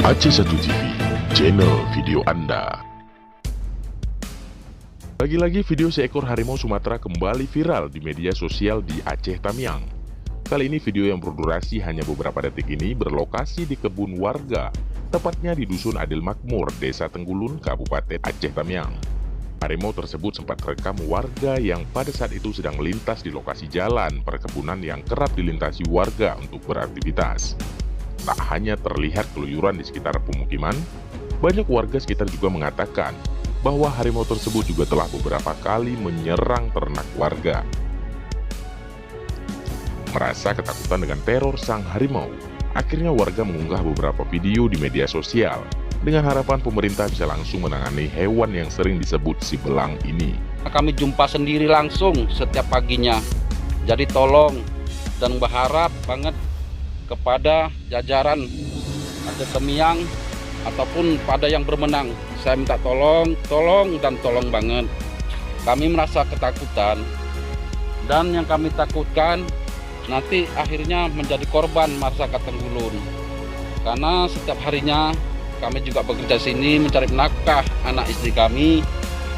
Aceh1 TV, channel video Anda. Lagi-lagi video seekor harimau Sumatera kembali viral di media sosial di Aceh Tamiang. Kali ini video yang berdurasi hanya beberapa detik ini berlokasi di kebun warga, tepatnya di Dusun Adil Makmur, Desa Tenggulun, Kabupaten Aceh Tamiang. Harimau tersebut sempat terekam warga yang pada saat itu sedang melintas di lokasi jalan perkebunan yang kerap dilintasi warga untuk beraktivitas. Tak hanya terlihat keluyuran di sekitar pemukiman, banyak warga sekitar juga mengatakan bahwa harimau tersebut juga telah beberapa kali menyerang ternak warga. Merasa ketakutan dengan teror sang harimau, akhirnya warga mengunggah beberapa video di media sosial dengan harapan pemerintah bisa langsung menangani hewan yang sering disebut si belang ini. Kami jumpa sendiri langsung setiap paginya. Jadi tolong dan berharap banget kepada jajaran Aceh Tamiang ataupun pada yang berwenang. Saya minta tolong banget. Kami merasa ketakutan, dan yang kami takutkan nanti akhirnya menjadi korban masyarakat Tenggulun. Karena setiap harinya kami juga bekerja sini mencari nafkah anak istri kami.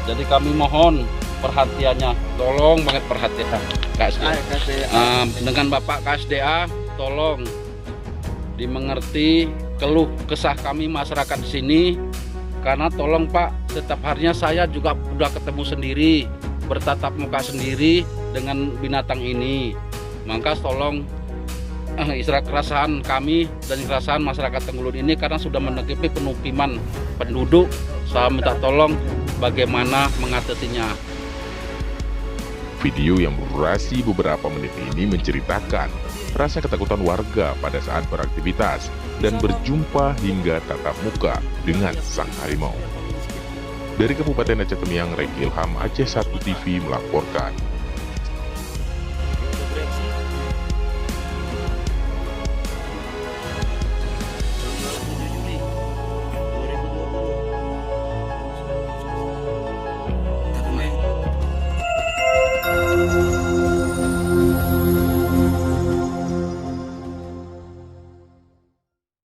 Jadi kami mohon perhatiannya, tolong banget perhatian KSDA. Dengan Bapak KSDA, tolong dimengerti keluh kesah kami masyarakat di sini. Karena tolong Pak, setiap harinya saya juga udah ketemu sendiri, bertatap muka sendiri dengan binatang ini. Maka tolong istilah keresahan kami dan keresahan masyarakat Tenggulun ini karena sudah menutupi pemukiman penduduk. Saya minta tolong bagaimana mengatasinya. Video yang berdurasi beberapa menit ini menceritakan rasa ketakutan warga pada saat beraktivitas dan berjumpa hingga tatap muka dengan sang harimau. Dari Kabupaten Aceh Tamiang, Reki Ilham, Aceh1 TV melaporkan.